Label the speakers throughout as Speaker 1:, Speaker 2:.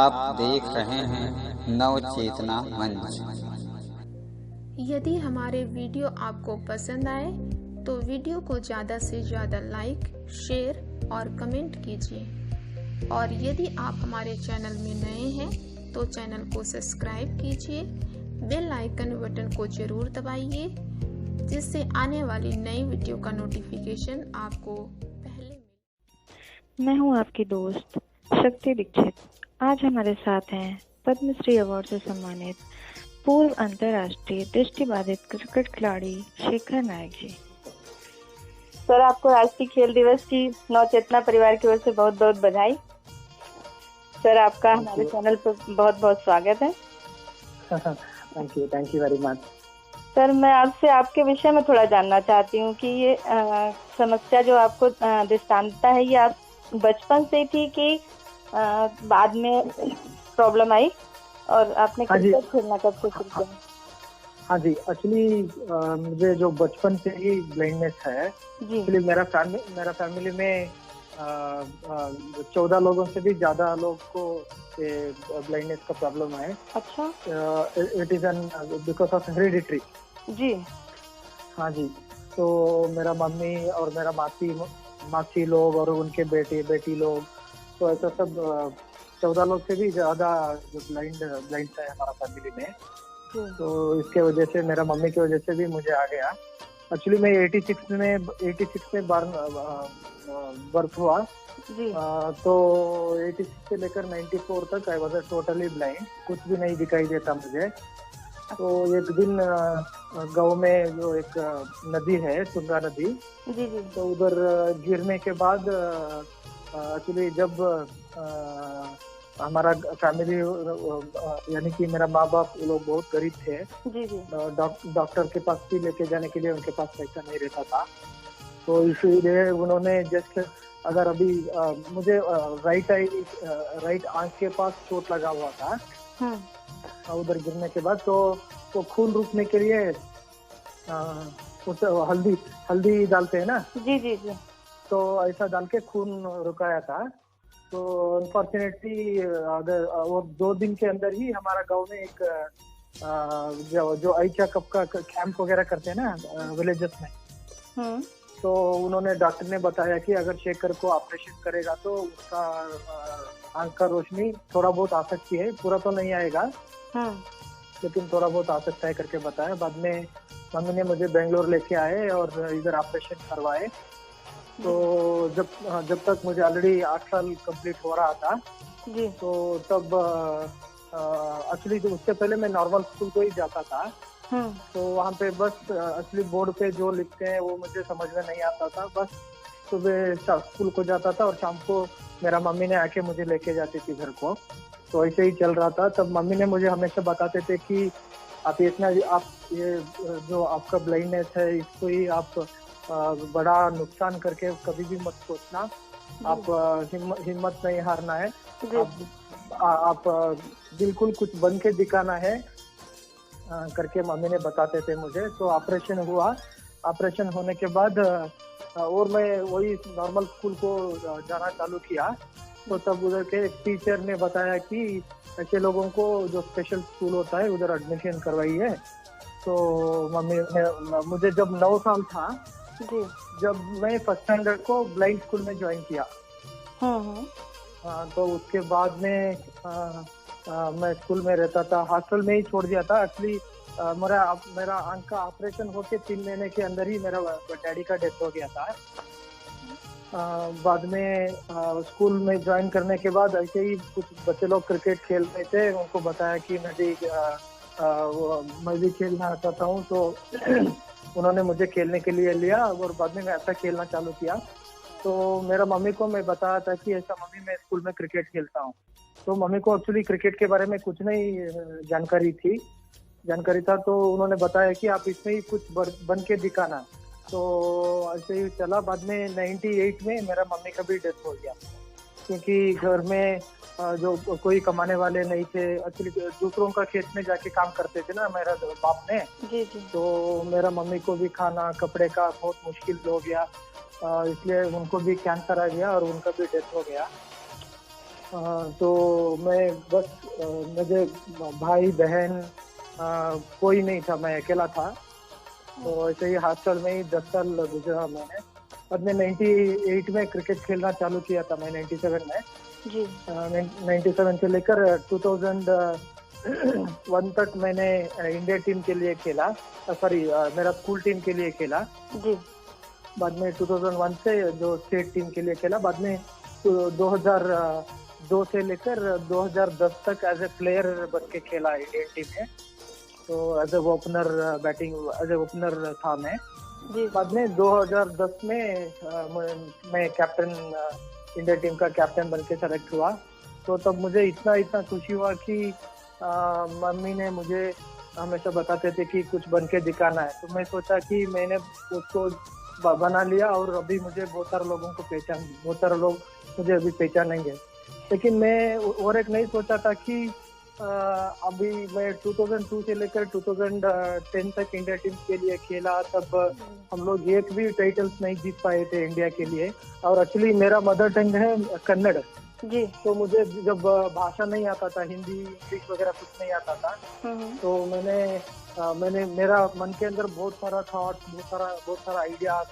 Speaker 1: आप देख रहे हैं नव चेतना मंच।
Speaker 2: यदि हमारे वीडियो आपको पसंद आए तो वीडियो को ज़्यादा से ज़्यादा लाइक, शेयर और कमेंट कीजिए। और यदि आप हमारे चैनल में नए हैं तो चैनल को सब्सक्राइब कीजिए, बेल आइकन बटन को ज़रूर दबाइए, जिससे आने वाली नई वीडियो का नोटिफिकेशन आपको पहले मिले।
Speaker 3: मैं हूं आपकी दोस्त शक्ति दीक्षित। आज हमारे साथ हैं पद्मश्री अवार्ड से सम्मानित पूर्व अंतर्राष्ट्रीय दृष्टिबाधित क्रिकेट खिलाड़ी शेखर नायक जी।
Speaker 4: सर, आपको राष्ट्रीय खेल दिवस की नवचेतना परिवार की ओर से बहुत बहुत बधाई। सर, आपका हमारे चैनल पर बहुत बहुत स्वागत है।
Speaker 5: Thank you very much.
Speaker 4: Sir, मैं आपसे आपके विषय में थोड़ा जानना चाहती हूँ कि ये समस्या जो आपको दृष्टांतता है, ये आप बचपन से थी कि बाद में प्रॉब्लम आई, और आपने क्रिकेट खेलना कब से शुरू किया?
Speaker 5: हाँ जी, एक्चुअली मुझे जो बचपन से ही ब्लाइंडनेस है। एक्चुअली मेरा फैमिली में 14 लोगों से भी ज्यादा लोग को ब्लाइंडनेस का प्रॉब्लम है।
Speaker 4: अच्छा।
Speaker 5: It is an because of hereditary.
Speaker 4: जी।
Speaker 5: हाँ जी, तो मेरा मम्मी और मेरा मासी लोग और उनके बेटी लोग, तो ऐसा सब 14 लोग से भी ज्यादा जो ब्लाइंड है हमारा फैमिली में। तो इसके वजह से, मेरा मम्मी की वजह से भी मुझे आ गया। एक्चुअली मैं 86 में बर्थ हुआ। तो 86 से लेकर 94 तक आई वॉज टोटली ब्लाइंड, कुछ भी नहीं दिखाई देता मुझे। तो एक दिन गांव में जो एक नदी है, तुंगा नदी, तो उधर गिरने के बाद एक्चुअली जब हमारा फैमिली यानी कि मेरा माँ बाप लोग बहुत गरीब थे। डॉक्टर के पास भी लेके जाने के लिए उनके पास पैसा नहीं रहता था। तो इसीलिए उन्होंने जस्ट, अगर अभी मुझे राइट आंख के पास चोट लगा हुआ था उधर गिरने के बाद, तो खून रुकने के लिए हल्दी डालते हैं ना। जी। तो ऐसा डाल के खून रुकाया था। तो अनफॉर्चुनेटली अगर वो 2 दिन के अंदर ही हमारा गांव में एक जो आई चेकअप का कैंप वगैरह करते हैं ना विलेजेस में, तो उन्होंने, डॉक्टर ने बताया कि अगर शेखर को ऑपरेशन करेगा तो उसका आंख का रोशनी थोड़ा बहुत आ सकती है, पूरा तो नहीं आएगा लेकिन थोड़ा बहुत आ सकता है करके बताया। बाद में मम्मी ने मुझे बेंगलोर लेके आए और इधर ऑपरेशन करवाए। तो जब तक मुझे ऑलरेडी 8 साल कंप्लीट हो रहा था जी, तो तब एक्चुअली उससे पहले मैं नॉर्मल स्कूल को ही जाता था। तो वहाँ पे बस असली बोर्ड पे जो लिखते हैं वो मुझे समझ में नहीं आता था। बस सुबह स्कूल को जाता था और शाम को मेरा मम्मी ने आके मुझे लेके जाती थी घर को। तो ऐसे ही चल रहा था। तब मम्मी ने मुझे हमेशा बताते थे कि आप ये जो आपका ब्लाइंडनेस है, इसको ही आप बड़ा नुकसान करके कभी भी मत सोचना। आप हिम्मत नहीं हारना है। आप बिल्कुल कुछ बन के दिखाना है करके मम्मी ने बताते थे मुझे। तो ऑपरेशन हुआ। ऑपरेशन होने के बाद और मैं वही नॉर्मल स्कूल को जाना चालू किया। तो तब उधर के एक टीचर ने बताया कि ऐसे लोगों को जो स्पेशल स्कूल होता है उधर एडमिशन करवाइए। तो मम्मी ने मुझे, जब 9 साल था जी, जब मैं फर्स्ट स्टैंडर्ड को ब्लाइंड स्कूल में ज्वाइन किया। तो उसके बाद में मैं स्कूल में रहता था, हॉस्टल में ही छोड़ दिया था। एक्चुअली मेरा आंख का ऑपरेशन होके 3 महीने के अंदर ही मेरा डैडी का डेथ हो गया था। बाद में स्कूल में ज्वाइन करने के बाद ऐसे ही कुछ बच्चे लोग क्रिकेट खेल रहे थे, उनको बताया कि मैं भी खेलना चाहता हूँ। तो उन्होंने मुझे खेलने के लिए लिया और बाद में मैं ऐसा खेलना चालू किया। तो मेरा मम्मी को मैं बताया था कि ऐसा मम्मी मैं स्कूल में क्रिकेट खेलता हूँ। तो मम्मी को एक्चुअली क्रिकेट के बारे में कुछ नहीं जानकारी था। तो उन्होंने बताया कि आप इसमें ही कुछ बन के दिखाना। तो ऐसे ही चला। बाद में 98 में मेरा मम्मी का भी डेथ हो गया, क्योंकि घर में जो कोई कमाने वाले नहीं थे। एक्चुअली दूसरों का खेत में जाके काम करते थे ना मेरा बाप ने। जी। तो मेरा मम्मी को भी खाना कपड़े का बहुत मुश्किल हो गया, इसलिए उनको भी कैंसर आ गया और उनका भी डेथ हो गया। तो मैं बस मुझे भाई बहन कोई नहीं था, मैं अकेला था। तो ऐसे ही हॉस्टल में ही 10 साल गुजरा मैंने। बाद में 98 में क्रिकेट खेलना चालू किया था मैं, 97 में
Speaker 4: जी।
Speaker 5: 97 से लेकर 2001 तक मैंने इंडिया टीम के लिए खेला, सॉरी मेरा स्कूल टीम के लिए खेला
Speaker 4: जी।
Speaker 5: बाद में 2001 से जो स्टेट टीम के लिए खेला। बाद में 2002 से लेकर 2010 तक एज ए प्लेयर बन के खेला इंडियन टीम में। तो as a opener batting, as a opener था मैं
Speaker 4: जी।
Speaker 5: बाद में 2010 में मैं कैप्टन, इंडिया टीम का कैप्टन बन के सेलेक्ट हुआ। तो तब मुझे इतना खुशी हुआ कि मम्मी ने मुझे हमेशा बताते थे कि कुछ बन के दिखाना है। तो मैं सोचा कि मैंने उसको बना लिया और अभी मुझे बहुत सारे लोगों को बहुत सारे लोग मुझे अभी पहचानेंगे। लेकिन मैं और एक नहीं सोचा था कि अभी मैं 2002 से लेकर 2010 तक इंडिया टीम के लिए खेला, तब हम लोग एक भी टाइटल्स नहीं जीत पाए थे इंडिया के लिए। और एक्चुअली मेरा मदर टंग है कन्नड़
Speaker 4: जी।
Speaker 5: तो मुझे जब भाषा नहीं आता था, हिंदी इंग्लिश वगैरह कुछ नहीं आता था, तो मैंने मेरा मन के अंदर बहुत सारा थॉट, बहुत सारा आइडिया,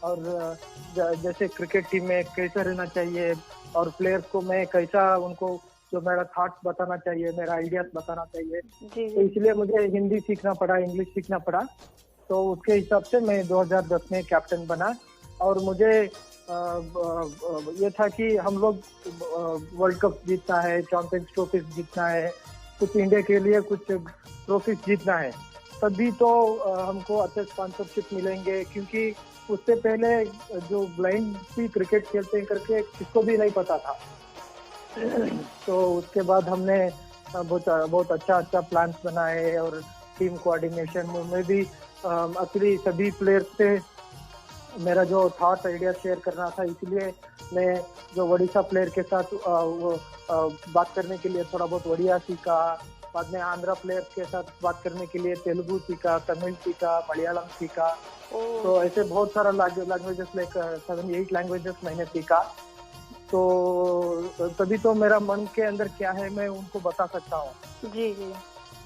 Speaker 5: और जैसे क्रिकेट टीम में कैसे रहना चाहिए और प्लेयर्स को मैं कैसा उनको जो मेरा थॉट्स बताना चाहिए, मेरा आइडियाज बताना चाहिए। तो इसलिए मुझे हिंदी सीखना पड़ा, इंग्लिश सीखना पड़ा। तो उसके हिसाब से मैं 2010 में कैप्टन बना। और मुझे ये था कि हम लोग वर्ल्ड कप जीतना है, चैंपियंस ट्रॉफी जीतना है, कुछ इंडिया के लिए कुछ ट्रॉफीज जीतना है, तभी तो हमको अच्छे स्पॉन्सरशिप मिलेंगे। क्योंकि उससे पहले जो ब्लाइंड भी क्रिकेट खेलते हैं करके किसको भी नहीं पता था। तो उसके बाद हमने बहुत अच्छा प्लान्स बनाए और टीम कोऑर्डिनेशन में भी एक्चुअली सभी प्लेयर्स से मेरा जो थॉट आइडिया शेयर करना था, इसलिए मैं जो ओडिशा प्लेयर के साथ बात करने के लिए थोड़ा बहुत ओडिया सीखा। बाद में आंध्रा प्लेयर्स के साथ बात करने के लिए तेलुगु सीखा, तमिल सीखा, मलयालम सीखा। तो ऐसे बहुत सारा लैंग्वेजेस, लाइक 7-8 लैंग्वेजेस मैंने सीखा। तो तभी तो मेरा मन के अंदर क्या है मैं उनको बता सकता हूँ।
Speaker 4: जी जी।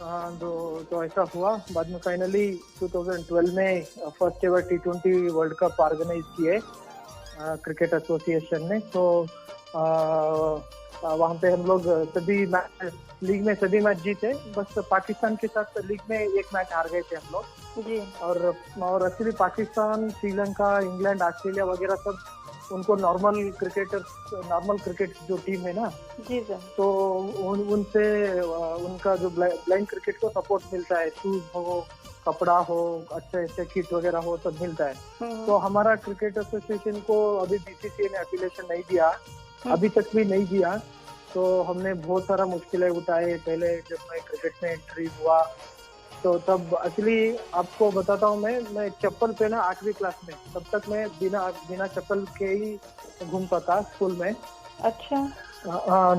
Speaker 5: तो ऐसा हुआ। बाद में फाइनली 2012 में first ever T20 world cup organize किए क्रिकेट एसोसिएशन ने। तो वहाँ पे हम लोग सभी मैच, लीग में सभी मैच जीते, बस पाकिस्तान के साथ लीग में एक मैच हार गए थे हम लोग
Speaker 4: जी।
Speaker 5: और actually Pakistan, Sri Lanka, England, Australia वगैरह सब उनको नॉर्मल क्रिकेट जो टीम है ना
Speaker 4: जी सर,
Speaker 5: तो उनसे उनका जो ब्लाइंड क्रिकेट को सपोर्ट मिलता है, शूज हो, कपड़ा हो, अच्छे किट वगैरह हो, सब मिलता है। तो हमारा क्रिकेट एसोसिएशन को अभी BCCI ने एफिलिएशन नहीं दिया, अभी तक भी नहीं दिया। तो हमने बहुत सारा मुश्किलें उठाए। पहले जब मैं क्रिकेट में एंट्री हुआ तो तब एक्चुअली आपको बताता हूँ, मैं चप्पल पहना 8वीं क्लास में, तब तक मैं बिना चप्पल के ही घूमता था स्कूल में।
Speaker 4: अच्छा।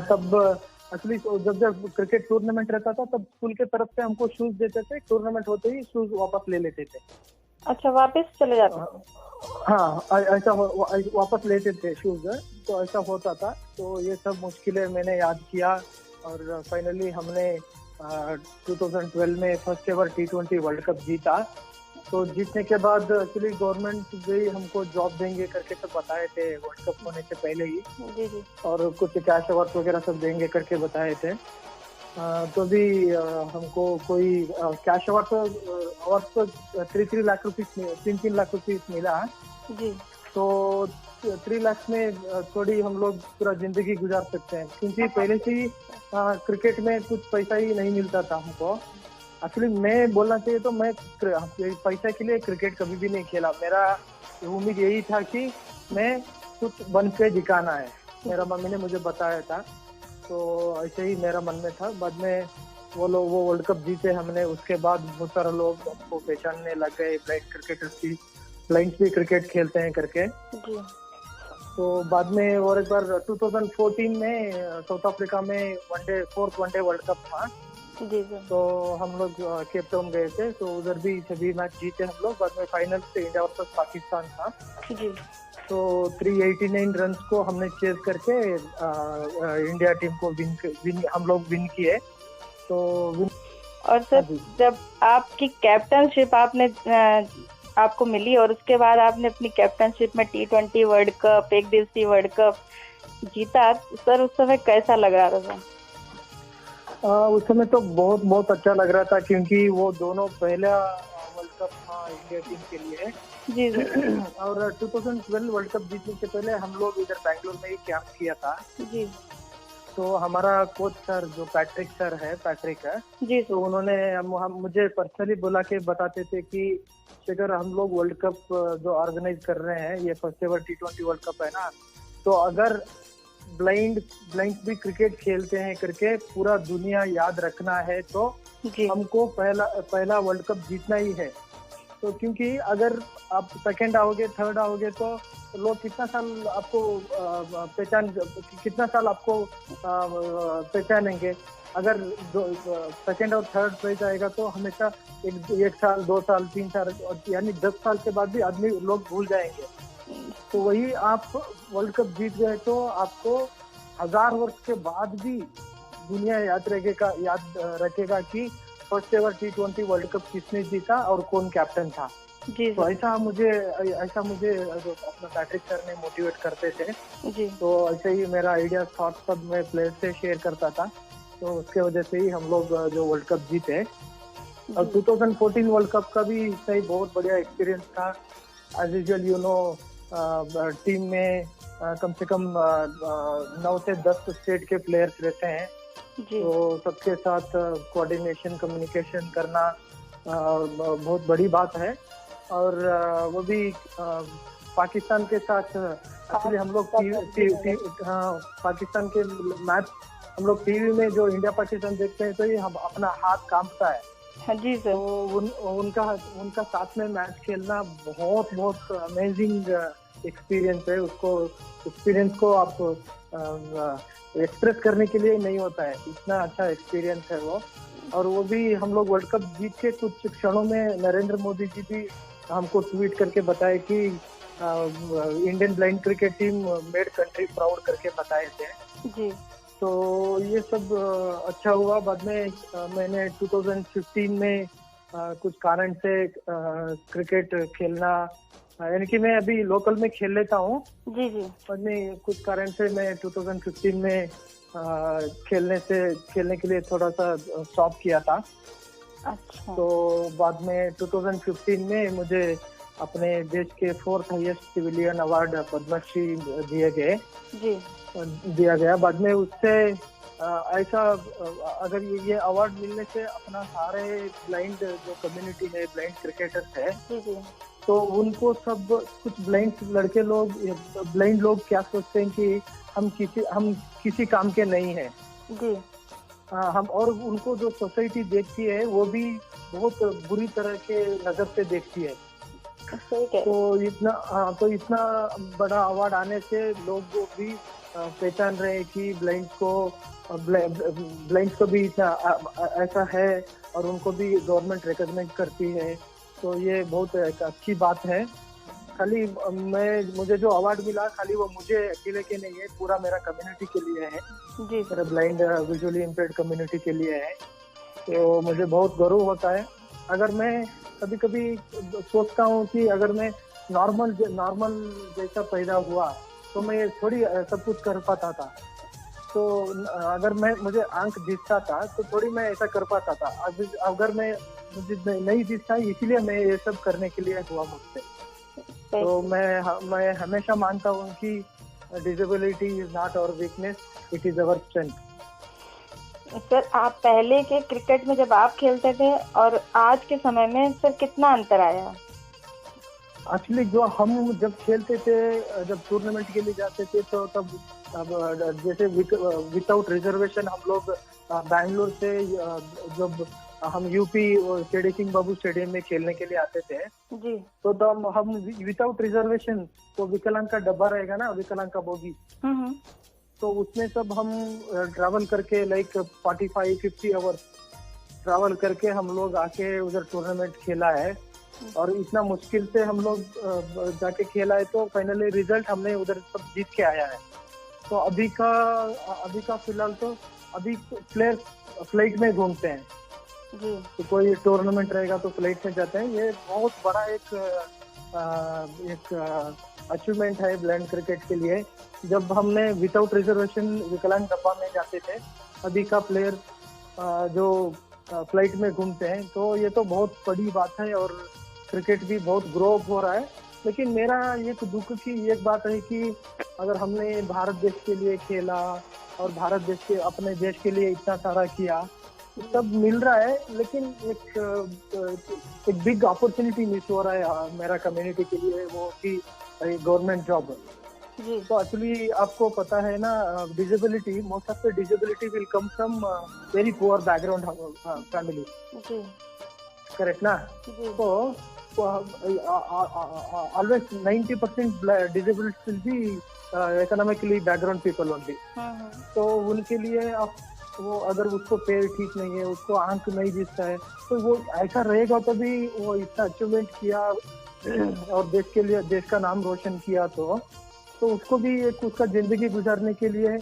Speaker 5: तब एक्चुअली जब क्रिकेट टूर्नामेंट रहता था तब स्कूल के तरफ से हमको शूज देते थे, टूर्नामेंट होते ही शूज वापस ले लेते थे।
Speaker 4: अच्छा, वापस चले जाते?
Speaker 5: हाँ, ऐसा वापस लेते थे शूज। तो ऐसा होता था। तो ये सब मुश्किलें मैंने याद किया और फाइनली हमने 2012 में first ever T20 world cup जीता। तो जीतने के बाद एक्चुअली गवर्नमेंट भी हमको जॉब देंगे करके सब बताए थे वर्ल्ड कप होने से पहले ही।
Speaker 4: जी जी।
Speaker 5: और कुछ कैश अवार्ड वगैरह सब देंगे करके बताए थे। तो भी हमको कोई कैश अवार्ड तो 3 लाख रुपीज मिला
Speaker 4: जी।
Speaker 5: तो 3 लाख में थोड़ी हम लोग पूरा जिंदगी गुजार सकते हैं, क्योंकि पहले से ही क्रिकेट में कुछ पैसा ही नहीं मिलता था हमको। एक्चुअली मैं बोलना चाहिए तो मैं पैसा के लिए क्रिकेट कभी भी नहीं खेला। मेरा उम्मीद यही था कि मैं कुछ बन के दिखाना है, मेरा मम्मी ने मुझे बताया था। तो ऐसे ही मेरा मन में था। बाद में वो वर्ल्ड कप जीते हमने, उसके बाद बहुत सारे लोग हमको पहचानने लग गए, ब्लाइंड्स भी क्रिकेट खेलते हैं करके
Speaker 4: जी।
Speaker 5: तो बाद में और एक बार 2014 में साउथ अफ्रीका में 4th वनडे वर्ल्ड कप था।
Speaker 4: जी जी।
Speaker 5: तो हम लोग केप टाउन गए थे, तो उधर भी सभी मैच जीते हम लोग। बाद में फाइनल से इंडिया वर्सेस पाकिस्तान था।
Speaker 4: जी।
Speaker 5: तो 389 रन को हमने चेज करके इंडिया टीम को हम लोग विन किए। तो
Speaker 4: और सर जब आपकी कैप्टनशिप आपको मिली और उसके बाद आपने अपनी कैप्टनशिप में T20 वर्ल्ड कप, एक दिवसीय वर्ल्ड कप जीता, सर उस समय कैसा लग रहा था?
Speaker 5: उस समय तो बहुत बहुत अच्छा लग रहा था, क्योंकि वो दोनों पहला वर्ल्ड कप था इंडिया टीम के लिए।
Speaker 4: जी जी।
Speaker 5: और 2012 वर्ल्ड कप जीतने से पहले हम लोग इधर बैंगलोर में ही कैंप किया था।
Speaker 4: जी।
Speaker 5: तो हमारा कोच सर जो पैट्रिक सर है, पैट्रिक है
Speaker 4: जी,
Speaker 5: तो उन्होंने मुझे पर्सनली बुला के बताते थे कि शेखर, हम लोग वर्ल्ड कप जो ऑर्गेनाइज कर रहे हैं, ये first ever T20 world cup है ना, तो अगर ब्लाइंड भी क्रिकेट खेलते हैं करके पूरा दुनिया याद रखना है तो हमको पहला वर्ल्ड कप जीतना ही है। तो क्योंकि अगर आप सेकंड आओगे, थर्ड आओगे तो लोग कितना साल आपको पहचानेंगे। अगर सेकंड और थर्ड प्राइज आएगा तो हमेशा एक साल, 2 साल, 3 साल, यानी 10 साल के बाद भी आदमी लोग भूल जाएंगे। तो वही आप वर्ल्ड कप जीत गए तो आपको 1000 वर्ष के बाद भी दुनिया याद रखेगा कि first ever T20 world cup किसने जीता और कौन कैप्टन था।
Speaker 4: जी।
Speaker 5: तो ऐसा मुझे अपना पैट्रिक सर ने मोटिवेट करते थे।
Speaker 4: जी।
Speaker 5: तो ऐसे ही मेरा आइडिया थॉट सब मैं प्लेयर से शेयर करता था, तो उसके वजह से ही हम लोग जो वर्ल्ड कप जीते। और 2014 वर्ल्ड कप का भी सही बहुत बढ़िया एक्सपीरियंस था। As usual you know, team में कम से कम 9 से 10 स्टेट के प्लेयर्स रहते हैं। तो सबके साथ कोऑर्डिनेशन, कम्युनिकेशन करना बहुत बड़ी बात है। और वो भी पाकिस्तान के साथ एक्चुअली हम लोग पाकिस्तान के मैच हम लोग टीवी में जो इंडिया पाकिस्तान देखते हैं तो ये हम अपना हाथ कांपता है।
Speaker 4: हाँ जी सर।
Speaker 5: तो उनका साथ में मैच खेलना बहुत अमेजिंग एक्सपीरियंस है। एक्सपीरियंस को आप एक्सप्रेस करने के लिए नहीं होता है, इतना अच्छा एक्सपीरियंस है वो। और वो भी हम लोग वर्ल्ड कप जीत के कुछ क्षणों में नरेंद्र मोदी जी भी हमको ट्वीट करके बताए कि Indian blind cricket team made country proud करके बताए थे।
Speaker 4: जी।
Speaker 5: तो ये सब अच्छा हुआ। बाद में मैंने 2015 में कुछ कारण से क्रिकेट खेलना, यानी कि मैं अभी लोकल में खेल लेता हूँ।
Speaker 4: जी जी।
Speaker 5: बाद में कुछ कारण से मैं 2015 में खेलने के लिए थोड़ा सा स्टॉप किया था।
Speaker 4: अच्छा।
Speaker 5: तो बाद में 2015 में मुझे अपने देश के 4th highest civilian award Padmashri दिया गया। बाद में उससे ऐसा अगर ये अवार्ड मिलने से अपना सारे ब्लाइंड जो कम्युनिटी है, ब्लाइंड क्रिकेटर्स है, तो उनको सब कुछ ब्लाइंड लोग क्या सोचते हैं कि हम किसी काम के नहीं हैं। जी। हम और उनको जो सोसाइटी देखती है वो भी बहुत बुरी तरह के नजर से देखती है। तो इतना बड़ा अवार्ड आने से लोग भी पहचान रहे हैं कि ब्लाइंड्स को भी ऐसा है और उनको भी गवर्नमेंट रिकॉग्नाइज करती है। तो ये बहुत एक अच्छी बात है। खाली मुझे जो अवार्ड मिला खाली वो मुझे अकेले के नहीं है, पूरा मेरा कम्युनिटी के लिए है जी। मेरा ब्लाइंड विजुअली इम्पेयर्ड कम्युनिटी के लिए है। तो मुझे बहुत गर्व होता है। अगर मैं कभी सोचता हूँ कि अगर मैं नॉर्मल जैसा पैदा हुआ तो मैं थोड़ी सब कुछ कर पाता था। तो अगर मुझे आंख दिखता था तो थोड़ी मैं ऐसा कर पाता था। अगर मुझे नहीं दिखता, इसीलिए मैं ये सब करने के लिए हुआ मुझसे। तो मैं हमेशा मानता हूँ कि disability is not our weakness, it is our strength.
Speaker 4: Sir, आप पहले के क्रिकेट में जब आप खेलते थे और आज के समय में सर कितना अंतर आया?
Speaker 5: एक्चुअली जो हम जब खेलते थे, जब टूर्नामेंट के लिए जाते थे तो तब जैसे विदाउट रिजर्वेशन हम लोग बैंगलोर से जब हम यूपी केडी सिंह बाबू स्टेडियम में खेलने के लिए आते थे जी। तो तब हम विदाउट रिजर्वेशन, तो विकलांग का डब्बा रहेगा ना, विकलांग का बोगी, तो उसमें सब हम ट्रैवल करके लाइक 45-50 आवर्स ट्रैवल करके हम लोग आके उधर टूर्नामेंट खेला है और इतना मुश्किल से हम लोग जाके खेला है, तो फाइनली रिजल्ट हमने उधर सब जीत के आया है। तो अभी का फिलहाल तो अभी प्लेयर फ्लाइट में घूमते हैं
Speaker 4: जी।
Speaker 5: तो कोई टूर्नामेंट रहेगा तो फ्लाइट में जाते हैं। ये बहुत बड़ा एक अचीवमेंट है ब्लाइंड क्रिकेट के लिए। जब हमने विदाउट रिजर्वेशन विकलांग डब्बा में जाते थे, अभी का प्लेयर जो फ्लाइट में घूमते हैं, तो ये तो बहुत बड़ी बात है और क्रिकेट भी बहुत ग्रो हो रहा है। लेकिन मेरा एक दुख की एक बात है कि अगर हमने भारत देश के लिए खेला और भारत देश के अपने देश के लिए इतना सारा किया, सब मिल रहा है, लेकिन एक बिग अपॉर्चुनिटी मिस हो रहा है मेरा कम्युनिटी के लिए, वो कि गवर्नमेंट जॉब। तो एक्चुअली आपको पता है ना, disability, most of the disability will come from very poor background family, correct ना? तो always 90% disability will be economically background people only. तो उनके लिए आप वो अगर उसको पैर ठीक नहीं है, उसको आंख नहीं दिखता है, तो वो ऐसा रहेगा तो भी वो इतना अचीवमेंट किया और देश के लिए देश का नाम रोशन किया, तो उसको भी एक उसका जिंदगी गुजारने के लिए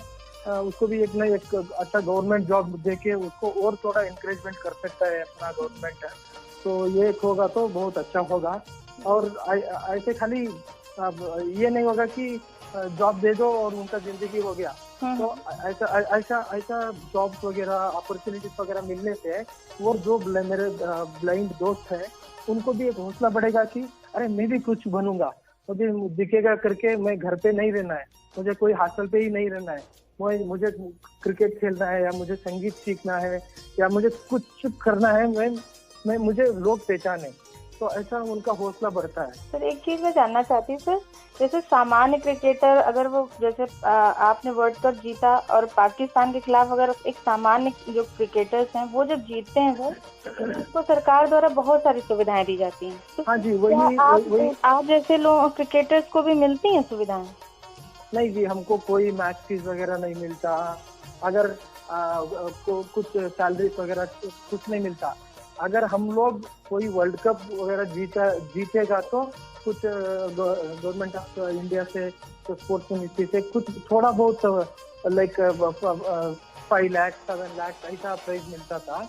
Speaker 5: उसको भी एक अच्छा गवर्नमेंट जॉब देके उसको और थोड़ा इंकरेजमेंट कर सकता है अपना गवर्नमेंट। तो ये होगा तो बहुत अच्छा होगा। और ऐसे खाली ये नहीं होगा कि जॉब दे दो और उनका जिंदगी हो गया। तो ऐसा जॉब वगैरह अपॉर्चुनिटीज वगैरह मिलने से वो जो मेरे ब्लाइंड दोस्त है उनको भी एक हौसला बढ़ेगा कि अरे मैं भी कुछ बनूंगा, मुझे दिखेगा करके मैं घर पे नहीं रहना है, मुझे कोई हॉस्टल पे ही नहीं रहना है, मुझे क्रिकेट खेलना है या मुझे संगीत सीखना है या मुझे कुछ करना है, मैं मुझे लोग पहचाने। तो ऐसा उनका हौसला बढ़ता है।
Speaker 4: सर एक चीज मैं जानना चाहती हूँ सर, जैसे सामान्य क्रिकेटर अगर वो जैसे आपने वर्ल्ड कप जीता और पाकिस्तान के खिलाफ अगर एक सामान्य जो क्रिकेटर्स हैं वो जब जीतते हैं सर, तो सरकार द्वारा बहुत सारी सुविधाएं दी जाती हैं। तो
Speaker 5: हाँ जी, वही
Speaker 4: आप जैसे लोग क्रिकेटर्स को भी मिलती हैं सुविधाएं?
Speaker 5: नहीं जी, हमको कोई मैच फीस वगैरह नहीं मिलता, अगर कुछ सैलरी वगैरह कुछ नहीं मिलता। अगर हम लोग कोई वर्ल्ड कप वगैरह जीतेगा तो कुछ गवर्नमेंट ऑफ इंडिया से, तो स्पोर्ट्स मिनिस्ट्री से कुछ थोड़ा बहुत लाइक 5 लाख 7 लाख ऐसा प्राइज मिलता था।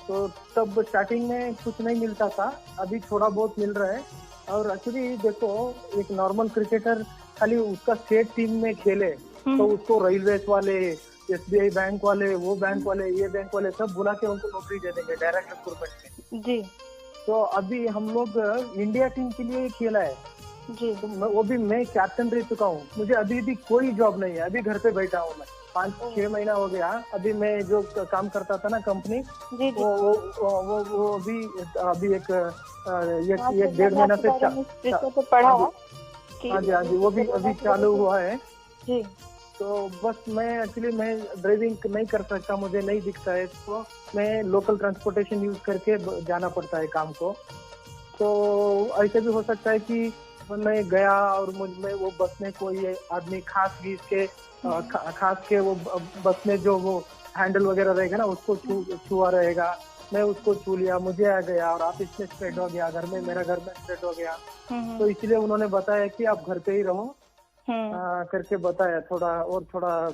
Speaker 5: तो तब स्टार्टिंग में कुछ नहीं मिलता था, अभी थोड़ा बहुत मिल रहा है। और एक्चुअली देखो, एक नॉर्मल क्रिकेटर खाली उसका स्टेट टीम में खेले तो उसको रेलवेज वाले, SBI बैंक वाले, वो बैंक वाले, ये बैंक वाले सब बुला के उनको नौकरी दे देंगे डायरेक्ट रिक्रूटमेंट में जी। तो अभी हम लोग इंडिया टीम के लिए खेला है जी, तो वो भी मैं कैप्टन रह चुका हूँ, मुझे अभी भी कोई जॉब नहीं है, अभी घर पे बैठा हूँ मैं। 5-6 महीना हो गया। अभी मैं जो काम करता था ना कंपनी, वो अभी एक 1.5 महीना से
Speaker 4: पढ़ा।
Speaker 5: हाँ जी, वो भी अभी चालू हुआ है
Speaker 4: जी।
Speaker 5: तो बस मैं ड्राइविंग नहीं कर सकता, मुझे नहीं दिखता है, तो मैं लोकल ट्रांसपोर्टेशन यूज करके जाना पड़ता है काम को। तो ऐसे भी हो सकता है कि मैं गया और मुझ में वो बस में कोई आदमी खास के वो बस में जो वो हैंडल वगैरह रहेगा ना, उसको छुआ रहेगा, मैं उसको छू लिया, मुझे आ गया और ऑफिस में स्प्रेड हो गया, मेरा घर में स्प्रेड हो गया। तो इसलिए उन्होंने बताया कि आप घर पे ही रहो करके बताया, थोड़ा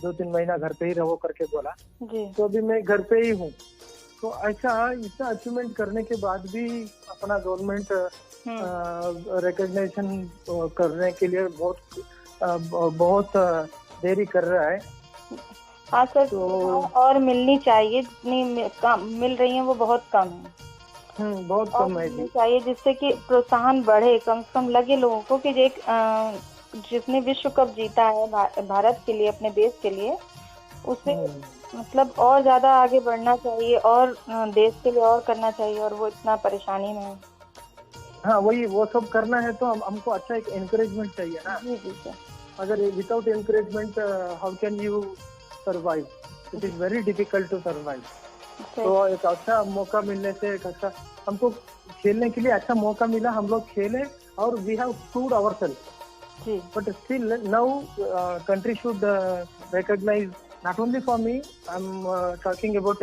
Speaker 5: 2-3 महीना घर पे ही रहो करके बोला जी। तो अभी मैं घर पे ही हूँ। तो ऐसा इतना अचीवमेंट करने के बाद भी अपना गवर्नमेंट रिकॉग्निशन करने के लिए बहुत देरी कर रहा है।
Speaker 4: हाँ सर, तो और मिलनी चाहिए, जितनी मिल रही है वो बहुत कम है।
Speaker 5: बहुत कम है जी।
Speaker 4: चाहिए जिससे कि प्रोत्साहन बढ़े, कम से कम लगे लोगों को कि जिसने विश्व कप जीता है भारत के लिए, अपने देश के लिए, उसे मतलब और ज्यादा आगे बढ़ना चाहिए और देश के लिए और करना चाहिए, और वो इतना परेशानी में है।
Speaker 5: हाँ, वो सब करना है तो हमको अच्छा एक एनकरेजमेंट चाहिए ना
Speaker 4: जी जी सर।
Speaker 5: अगर without encouragement how can you survive? It is very difficult to survive. तो एक अच्छा मौका मिलने से, एक अच्छा हमको खेलने के लिए अच्छा मौका मिला, हम लोग खेले और we have proved ourself. But still now country should recognize, not only for me, I'm talking about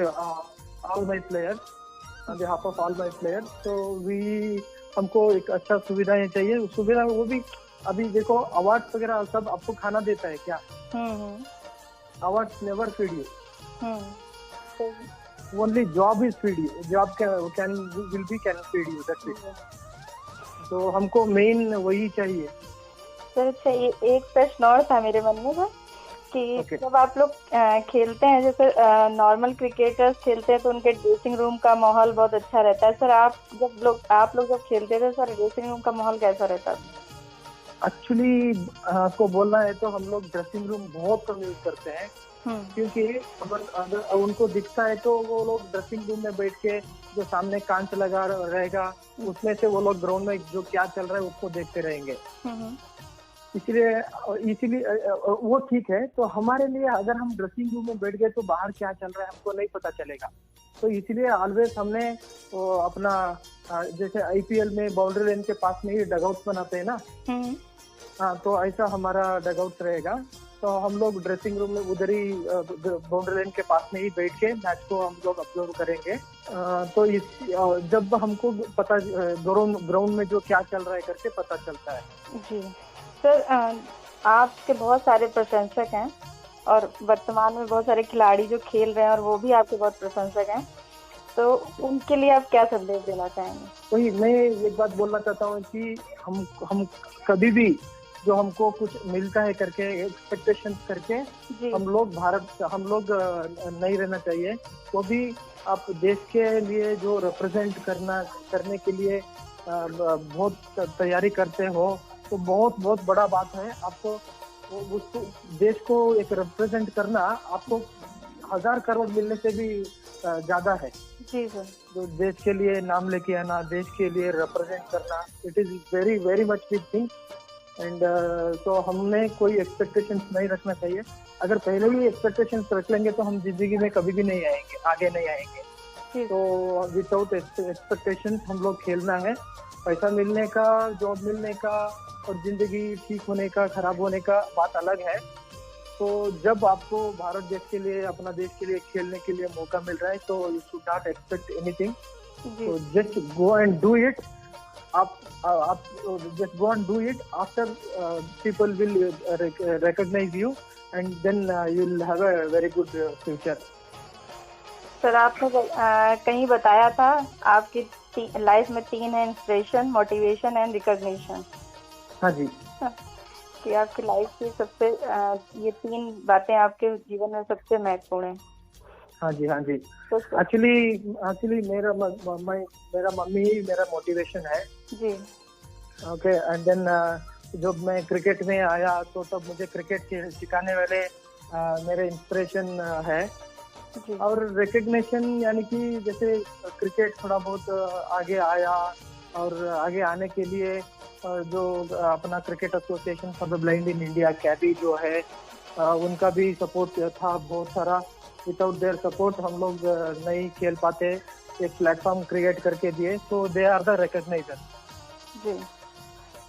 Speaker 5: all my players, on behalf of all my players. तो हमको एक अच्छा सुविधाएं चाहिए। सुविधा वो भी अभी देखो अवार्ड वगैरह सब आपको खाना देता है क्या? Awards never feed you, only job is feed you, job will feed you, that's it. तो हमको मेन वही चाहिए।
Speaker 4: सर अच्छा, ये एक प्रश्न और था मेरे मन में सर कि जब आप लोग खेलते हैं, जैसे नॉर्मल क्रिकेटर्स खेलते हैं तो उनके ड्रेसिंग रूम का माहौल बहुत अच्छा रहता है। सर आप लोग जब खेलते थे सर, ड्रेसिंग रूम का माहौल कैसा रहता था?
Speaker 5: एक्चुअली आपको बोलना है तो हम लोग ड्रेसिंग रूम बहुत कम यूज करते हैं, क्योंकि अगर उनको दिखता है तो वो लोग ड्रेसिंग रूम में बैठ के जो सामने कांच लगा रहेगा उसमें से वो लोग ग्राउंड में जो क्या चल रहा है उसको देखते रहेंगे। इसीलिए वो ठीक है। तो हमारे लिए अगर हम ड्रेसिंग रूम में बैठ गए तो बाहर क्या चल रहा है हमको नहीं पता चलेगा। तो इसीलिए ऑलवेज हमने अपना जैसे आईपीएल में बाउंड्री लाइन के पास में ही डगआउट बनाते हैं ना, हाँ, तो ऐसा हमारा डगआउट रहेगा। तो हम लोग ड्रेसिंग रूम में उधर ही बाउंड्री लाइन के पास में ही बैठ के मैच को हम लोग ऑब्जर्व करेंगे। तो जब हमको पता ग्राउंड में जो क्या चल रहा है करके पता चलता है। जी
Speaker 4: सर, आपके बहुत सारे प्रशंसक हैं और वर्तमान में बहुत सारे खिलाड़ी जो खेल रहे हैं और वो भी आपके बहुत प्रशंसक हैं, तो उनके लिए आप क्या संदेश देना चाहेंगे?
Speaker 5: वही मैं एक बात बोलना चाहता हूँ कि हम कभी भी जो हमको कुछ मिलता है करके एक्सपेक्टेशन करके हम लोग नहीं रहना चाहिए। वो भी आप देश के लिए जो रिप्रेजेंट करने के लिए बहुत तैयारी करते हो तो बहुत बड़ा बात है। आपको उसको देश को एक रिप्रेजेंट करना आपको 1000 करोड़ मिलने से भी ज्यादा है।
Speaker 4: जी सर,
Speaker 5: जो देश के लिए नाम लेके आना, देश के लिए रिप्रेजेंट करना, it is very very much big thing. And तो हमने कोई एक्सपेक्टेशंस नहीं रखना चाहिए। अगर पहले ही एक्सपेक्टेशंस रख लेंगे तो हम जिंदगी में कभी भी नहीं आएंगे, आगे नहीं आएंगे। तो विदाउट एक्सपेक्टेशंस हम लोग खेलना है। पैसा मिलने का, जॉब मिलने का और जिंदगी ठीक होने का, खराब होने का बात अलग है। तो जब आपको भारत देश के लिए, अपना देश के लिए खेलने के लिए मौका मिल रहा है तो you should not expect anything, तो just go and do it. आप just go and do it. After people will recognize you and then you'll have a very good future.
Speaker 4: Sir आपने कहीं बताया था आपकी लाइफ में 3 है, इंस्पिरेशन, मोटिवेशन एंड रिकॉग्निशन।
Speaker 5: हाँ जी,
Speaker 4: कि आपकी लाइफ की सबसे ये 3 बातें आपके जीवन में सबसे महत्वपूर्ण है।
Speaker 5: हाँ जी, हाँ जी। एक्चुअली मेरा मम्मी ही मेरा मोटिवेशन है
Speaker 4: जी।
Speaker 5: ओके, एंड देन जब मैं क्रिकेट में आया तो तब मुझे क्रिकेट सिखाने वाले मेरे इंस्पिरेशन है
Speaker 4: जी।
Speaker 5: और रिकग्निशन यानी कि जैसे क्रिकेट थोड़ा बहुत आगे आया और आगे आने के लिए जो अपना cricket association for the blind in India, CABI जो है, उनका भी सपोर्ट था बहुत सारा। विदाउट देयर सपोर्ट हम लोग नहीं खेल पाते। एक प्लेटफॉर्म क्रिएट करके दिए, तो दे आर द रिकॉग्नाइजर
Speaker 4: जी।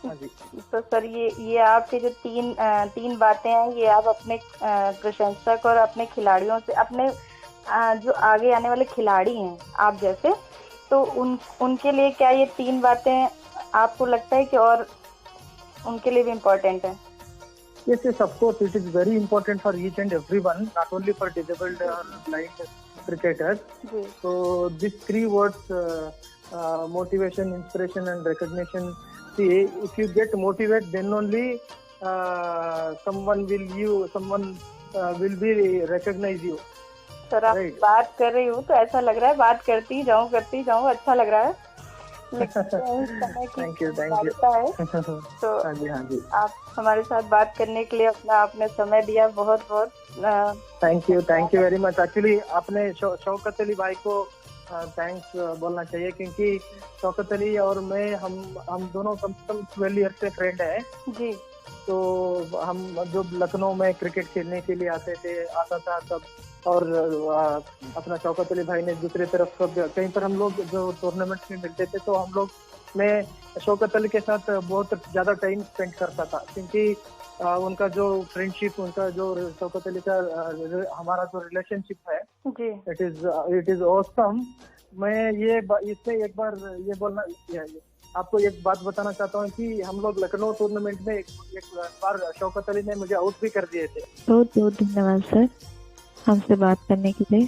Speaker 5: हाँ जी।
Speaker 4: तो सर ये आपके जो 3 बातें हैं, ये आप अपने प्रशंसक और अपने खिलाड़ियों से, अपने जो आगे आने वाले खिलाड़ी हैं आप जैसे, तो उनके लिए क्या ये 3 बातें आपको लगता है कि और उनके लिए भी इम्पोर्टेंट है?
Speaker 5: Yes, of course, it is very important for each and everyone, not only for disabled or blind cricketers. So these 3 words, motivation, inspiration and recognition. See, if you get motivated, then only someone will be recognize you.
Speaker 4: Sir आप बात कर रही हूँ तो ऐसा लग रहा है बात करती जाऊँ, अच्छा लग रहा है।
Speaker 5: Thank you.
Speaker 4: तो
Speaker 5: हाँ जी।
Speaker 4: आप हमारे साथ बात करने के लिए आपने समय दिया, बहुत
Speaker 5: thank you very much. Actually आपने शौकत अली भाई को थैंक्स बोलना चाहिए, क्योंकि शौकत अली और मैं हम दोनों कम से कम 12 ईयर से फ्रेंड है
Speaker 4: जी।
Speaker 5: तो हम जब लखनऊ में क्रिकेट खेलने के लिए आता था तब, और अपना शौकत अली भाई ने दूसरी तरफ कहीं पर हम लोग जो टूर्नामेंट में मिलते थे तो मैं शौकत अली के साथ बहुत ज्यादा टाइम स्पेंड करता था, क्योंकि उनका जो फ्रेंडशिप, उनका जो शौकत अली का हमारा जो रिलेशनशिप है
Speaker 4: जी,
Speaker 5: इट इज ऑसम। मैं इससे एक बार ये बोलना, आपको एक बात बताना चाहता हूँ कि हम लोग लखनऊ टूर्नामेंट में एक बार शौकत अली ने मुझे आउट भी कर दिए थे।
Speaker 3: बहुत बहुत धन्यवाद सर हमसे बात करने के लिए।